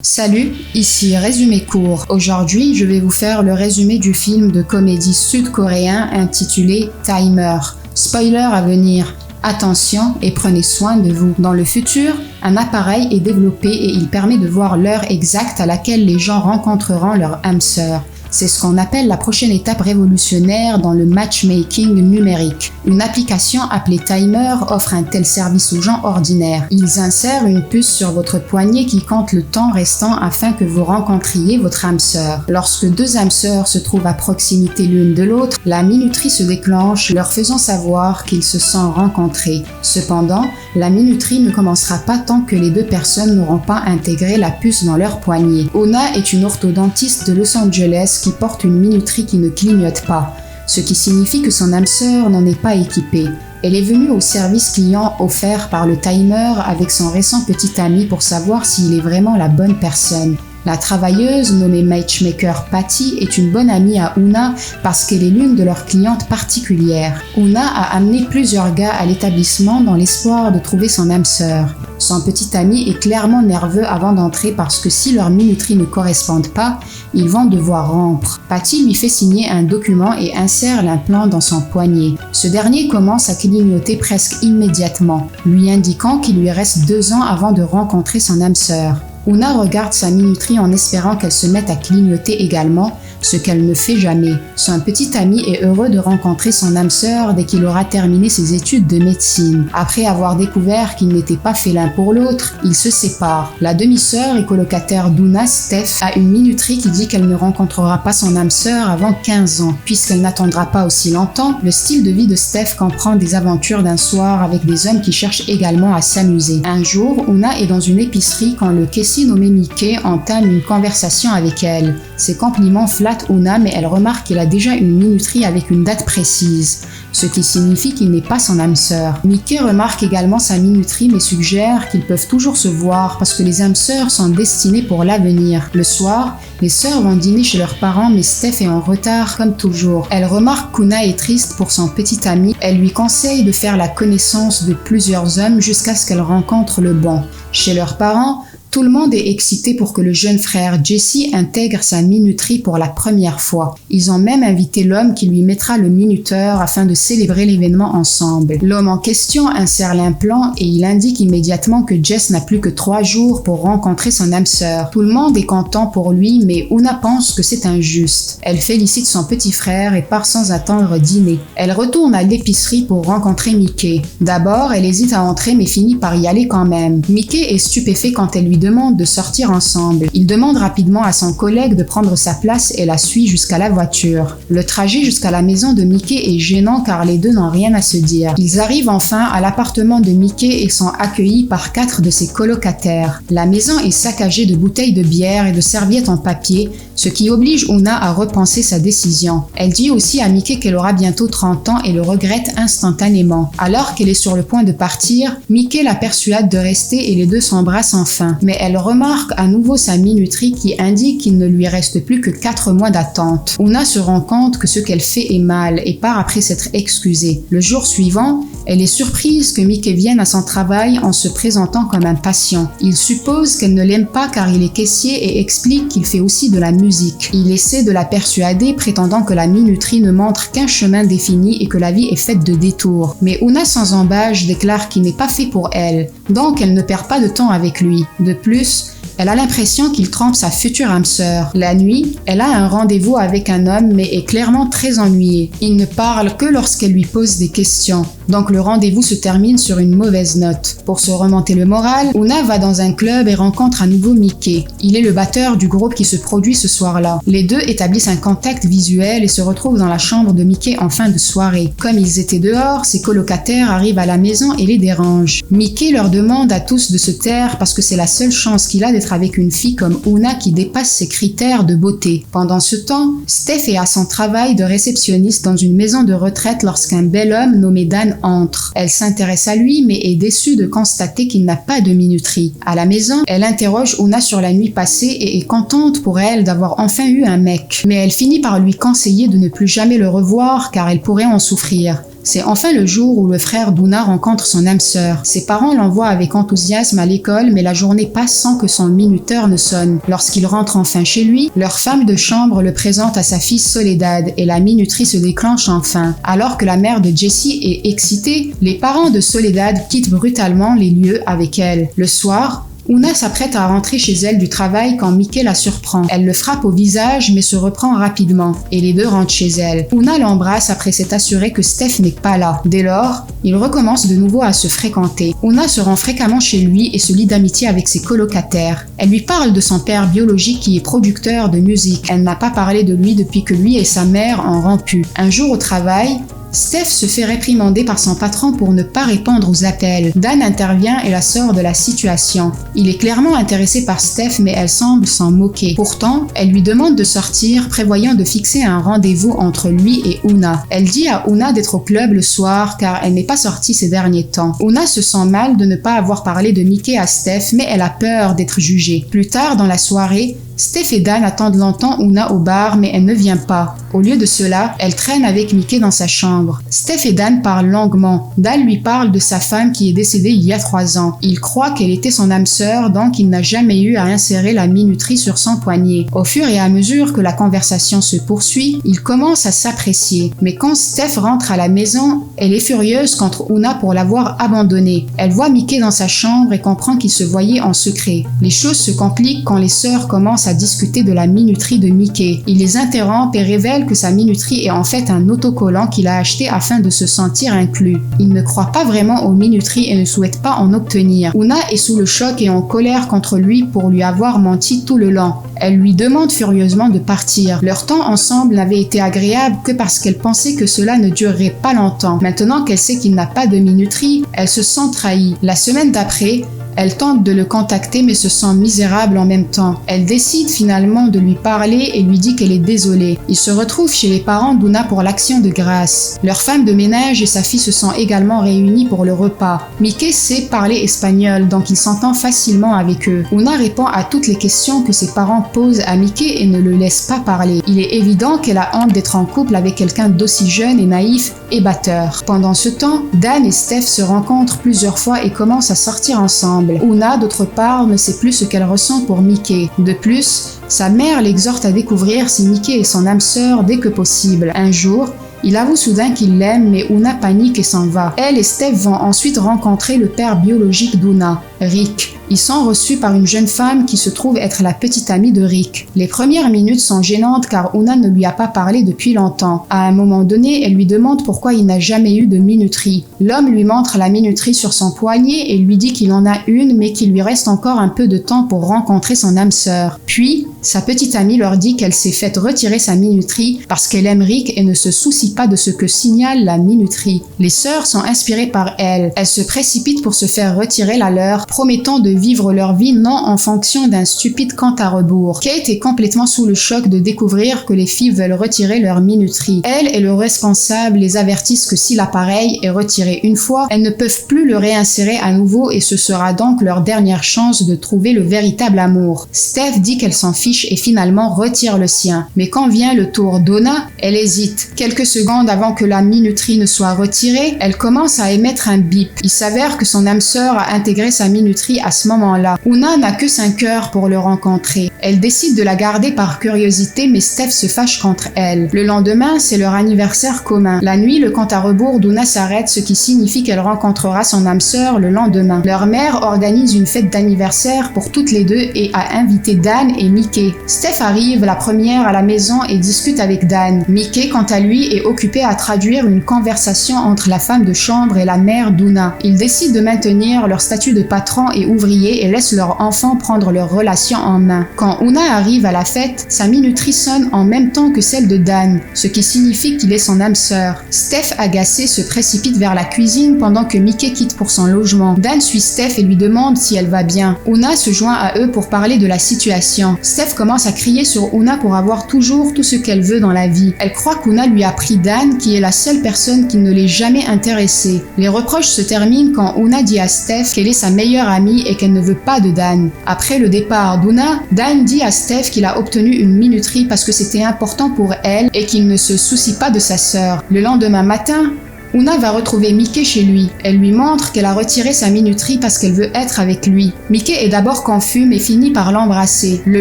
Salut, ici Résumé court. Aujourd'hui, je vais vous faire le résumé du film de comédie sud-coréen intitulé Timer. Spoiler à venir. Attention et prenez soin de vous. Dans le futur, un appareil est développé et il permet de voir l'heure exacte à laquelle les gens rencontreront leur âme sœur. C'est ce qu'on appelle la prochaine étape révolutionnaire dans le matchmaking numérique. Une application appelée Timer offre un tel service aux gens ordinaires. Ils insèrent une puce sur votre poignet qui compte le temps restant afin que vous rencontriez votre âme sœur. Lorsque deux âmes sœurs se trouvent à proximité l'une de l'autre, la minuterie se déclenche, leur faisant savoir qu'ils se sont rencontrés. Cependant, la minuterie ne commencera pas tant que les deux personnes n'auront pas intégré la puce dans leur poignet. Ona est une orthodontiste de Los Angeles qui porte une minuterie qui ne clignote pas, ce qui signifie que son âme sœur n'en est pas équipée. Elle est venue au service client offert par le Timer avec son récent petit ami pour savoir s'il est vraiment la bonne personne. La travailleuse, nommée matchmaker Patty, est une bonne amie à Una parce qu'elle est l'une de leurs clientes particulières. Una a amené plusieurs gars à l'établissement dans l'espoir de trouver son âme sœur. Son petit ami est clairement nerveux avant d'entrer parce que si leurs minuteries ne correspondent pas, ils vont devoir rompre. Patty lui fait signer un document et insère l'implant dans son poignet. Ce dernier commence à clignoter presque immédiatement, lui indiquant qu'il lui reste 2 ans avant de rencontrer son âme sœur. Una regarde sa minuterie en espérant qu'elle se mette à clignoter également, ce qu'elle ne fait jamais. Son petit ami est heureux de rencontrer son âme sœur dès qu'il aura terminé ses études de médecine. Après avoir découvert qu'ils n'étaient pas faits l'un pour l'autre, ils se séparent. La demi-sœur et colocataire d'Una, Steph, a une minuterie qui dit qu'elle ne rencontrera pas son âme sœur avant 15 ans. Puisqu'elle n'attendra pas aussi longtemps, le style de vie de Steph comprend des aventures d'un soir avec des hommes qui cherchent également à s'amuser. Un jour, Una est dans une épicerie quand le caissier nommé Mickey entame une conversation avec elle. Ses compliments flattent Una, mais elle remarque qu'il a déjà une minuterie avec une date précise, ce qui signifie qu'il n'est pas son âme sœur. Mickey remarque également sa minuterie mais suggère qu'ils peuvent toujours se voir parce que les âmes sœurs sont destinées pour l'avenir. Le soir, les sœurs vont dîner chez leurs parents mais Steph est en retard comme toujours. Elle remarque qu'Una est triste pour son petit ami. Elle lui conseille de faire la connaissance de plusieurs hommes jusqu'à ce qu'elle rencontre le bon. Chez leurs parents, tout le monde est excité pour que le jeune frère Jesse intègre sa minuterie pour la première fois. Ils ont même invité l'homme qui lui mettra le minuteur afin de célébrer l'événement ensemble. L'homme en question insère l'implant et il indique immédiatement que Jess n'a plus que 3 jours pour rencontrer son âme sœur. Tout le monde est content pour lui, mais Una pense que c'est injuste. Elle félicite son petit frère et part sans attendre dîner. Elle retourne à l'épicerie pour rencontrer Mickey. D'abord, elle hésite à entrer mais finit par y aller quand même. Mickey est stupéfait quand elle lui demande de sortir ensemble. Il demande rapidement à son collègue de prendre sa place et la suit jusqu'à la voiture. Le trajet jusqu'à la maison de Mickey est gênant car les deux n'ont rien à se dire. Ils arrivent enfin à l'appartement de Mickey et sont accueillis par 4 de ses colocataires. La maison est saccagée de bouteilles de bière et de serviettes en papier, ce qui oblige Una à repenser sa décision. Elle dit aussi à Mickey qu'elle aura bientôt 30 ans et le regrette instantanément. Alors qu'elle est sur le point de partir, Mickey la persuade de rester et les deux s'embrassent enfin. Mais elle remarque à nouveau sa minuterie qui indique qu'il ne lui reste plus que 4 mois d'attente. Una se rend compte que ce qu'elle fait est mal et part après s'être excusée. Le jour suivant, elle est surprise que Mickey vienne à son travail en se présentant comme un patient. Il suppose qu'elle ne l'aime pas car il est caissier et explique qu'il fait aussi de la musique. Il essaie de la persuader prétendant que la minuterie ne montre qu'un chemin défini et que la vie est faite de détours. Mais Una sans embâche déclare qu'il n'est pas fait pour elle, donc elle ne perd pas de temps avec lui. De plus, elle a l'impression qu'il trompe sa future âme sœur. La nuit, elle a un rendez-vous avec un homme mais est clairement très ennuyée. Il ne parle que lorsqu'elle lui pose des questions. Donc le rendez-vous se termine sur une mauvaise note. Pour se remonter le moral, Una va dans un club et rencontre à nouveau Mickey. Il est le batteur du groupe qui se produit ce soir-là. Les deux établissent un contact visuel et se retrouvent dans la chambre de Mickey en fin de soirée. Comme ils étaient dehors, ses colocataires arrivent à la maison et les dérangent. Mickey leur demande à tous de se taire parce que c'est la seule chance qu'il a d'être avec une fille comme Una qui dépasse ses critères de beauté. Pendant ce temps, Steph est à son travail de réceptionniste dans une maison de retraite lorsqu'un bel homme nommé Dan entre. Elle s'intéresse à lui mais est déçue de constater qu'il n'a pas de minuterie. À la maison, elle interroge Una sur la nuit passée et est contente pour elle d'avoir enfin eu un mec. Mais elle finit par lui conseiller de ne plus jamais le revoir car elle pourrait en souffrir. C'est enfin le jour où le frère d'Una rencontre son âme sœur. Ses parents l'envoient avec enthousiasme à l'école, mais la journée passe sans que son minuteur ne sonne. Lorsqu'il rentre enfin chez lui, leur femme de chambre le présente à sa fille Soledad et la minuterie se déclenche enfin. Alors que la mère de Jessie est excitée, les parents de Soledad quittent brutalement les lieux avec elle. Le soir, Una s'apprête à rentrer chez elle du travail quand Mickey la surprend. Elle le frappe au visage mais se reprend rapidement et les deux rentrent chez elle. Una l'embrasse après s'être assurée que Steph n'est pas là. Dès lors, ils recommencent de nouveau à se fréquenter. Una se rend fréquemment chez lui et se lie d'amitié avec ses colocataires. Elle lui parle de son père biologique qui est producteur de musique. Elle n'a pas parlé de lui depuis que lui et sa mère ont rompu. Un jour au travail, Steph se fait réprimander par son patron pour ne pas répondre aux appels. Dan intervient et la sort de la situation. Il est clairement intéressé par Steph mais elle semble s'en moquer. Pourtant, elle lui demande de sortir, prévoyant de fixer un rendez-vous entre lui et Una. Elle dit à Una d'être au club le soir car elle n'est pas sortie ces derniers temps. Una se sent mal de ne pas avoir parlé de Mickey à Steph mais elle a peur d'être jugée. Plus tard dans la soirée, Steph et Dan attendent longtemps Una au bar, mais elle ne vient pas. Au lieu de cela, elle traîne avec Mickey dans sa chambre. Steph et Dan parlent longuement. Dan lui parle de sa femme qui est décédée il y a 3 ans. Il croit qu'elle était son âme sœur, donc il n'a jamais eu à insérer la minuterie sur son poignet. Au fur et à mesure que la conversation se poursuit, il commence à s'apprécier. Mais quand Steph rentre à la maison, elle est furieuse contre Una pour l'avoir abandonnée. Elle voit Mickey dans sa chambre et comprend qu'ils se voyaient en secret. Les choses se compliquent quand les sœurs commencent à discuter de la minuterie de Mickey. Il les interrompt et révèle que sa minuterie est en fait un autocollant qu'il a acheté afin de se sentir inclus. Il ne croit pas vraiment aux minuteries et ne souhaite pas en obtenir. Una est sous le choc et en colère contre lui pour lui avoir menti tout le long. Elle lui demande furieusement de partir. Leur temps ensemble n'avait été agréable que parce qu'elle pensait que cela ne durerait pas longtemps. Maintenant qu'elle sait qu'il n'a pas de minuterie, elle se sent trahie. La semaine d'après, elle tente de le contacter mais se sent misérable en même temps. Elle décide finalement de lui parler et lui dit qu'elle est désolée. Il se retrouve chez les parents d'Una pour l'action de grâce. Leur femme de ménage et sa fille se sont également réunies pour le repas. Mickey sait parler espagnol donc il s'entend facilement avec eux. Una répond à toutes les questions que ses parents posent à Mickey et ne le laisse pas parler. Il est évident qu'elle a honte d'être en couple avec quelqu'un d'aussi jeune et naïf et batteur. Pendant ce temps, Dan et Steph se rencontrent plusieurs fois et commencent à sortir ensemble. Una, d'autre part, ne sait plus ce qu'elle ressent pour Mickey. De plus, sa mère l'exhorte à découvrir si Mickey est son âme sœur dès que possible. Un jour, il avoue soudain qu'il l'aime, mais Una panique et s'en va. Elle et Steph vont ensuite rencontrer le père biologique d'Una, Rick. Ils sont reçus par une jeune femme qui se trouve être la petite amie de Rick. Les premières minutes sont gênantes car Una ne lui a pas parlé depuis longtemps. À un moment donné, elle lui demande pourquoi il n'a jamais eu de minuterie. L'homme lui montre la minuterie sur son poignet et lui dit qu'il en a une mais qu'il lui reste encore un peu de temps pour rencontrer son âme sœur. Puis, sa petite amie leur dit qu'elle s'est faite retirer sa minuterie parce qu'elle aime Rick et ne se soucie pas de ce que signale la minuterie. Les sœurs sont inspirées par elle. Elles se précipitent pour se faire retirer la leur, promettant de vivre leur vie non en fonction d'un stupide compte à rebours. Kate est complètement sous le choc de découvrir que les filles veulent retirer leur minuterie. Elle et le responsable les avertissent que si l'appareil est retiré une fois, elles ne peuvent plus le réinsérer à nouveau et ce sera donc leur dernière chance de trouver le véritable amour. Steph dit qu'elle s'en fiche et finalement retire le sien. Mais quand vient le tour d'Una, elle hésite. Quelques secondes avant que la minuterie ne soit retirée, elle commence à émettre un bip. Il s'avère que son âme sœur a intégré sa minuterie à ce moment-là. Una n'a que 5 heures pour le rencontrer. Elle décide de la garder par curiosité, mais Steph se fâche contre elle. Le lendemain, c'est leur anniversaire commun. La nuit, le compte à rebours d'Una s'arrête, ce qui signifie qu'elle rencontrera son âme sœur le lendemain. Leur mère organise une fête d'anniversaire pour toutes les deux et a invité Dan et Mickey. Steph arrive la première à la maison et discute avec Dan. Mickey, quant à lui, est occupé à traduire une conversation entre la femme de chambre et la mère d'Una. Ils décident de maintenir leur statut de patron et ouvrier et laissent leurs enfants prendre leur relation en main. Quand Una arrive à la fête, sa minuterie sonne en même temps que celle de Dan, ce qui signifie qu'il est son âme sœur. Steph, agacée, se précipite vers la cuisine pendant que Mickey quitte pour son logement. Dan suit Steph et lui demande si elle va bien. Una se joint à eux pour parler de la situation. Steph commence à crier sur Una pour avoir toujours tout ce qu'elle veut dans la vie. Elle croit qu'Una lui a pris Dan, qui est la seule personne qui ne l'ait jamais intéressée. Les reproches se terminent quand Una dit à Steph qu'elle est sa meilleure amie et qu'elle ne veut pas de Dan. Après le départ d'Una, Dan dit à Steph qu'il a obtenu une minuterie parce que c'était important pour elle et qu'il ne se soucie pas de sa sœur. Le lendemain matin, Una va retrouver Mickey chez lui. Elle lui montre qu'elle a retiré sa minuterie parce qu'elle veut être avec lui. Mickey est d'abord confus mais finit par l'embrasser. Le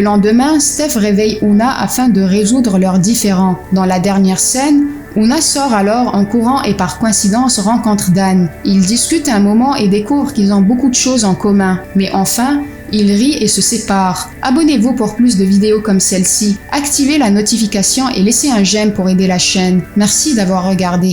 lendemain, Steph réveille Una afin de résoudre leurs différends. Dans la dernière scène, Una sort alors en courant et par coïncidence rencontre Dan. Ils discutent un moment et découvrent qu'ils ont beaucoup de choses en commun. Mais enfin, ils rient et se séparent. Abonnez-vous pour plus de vidéos comme celle-ci. Activez la notification et laissez un j'aime pour aider la chaîne. Merci d'avoir regardé.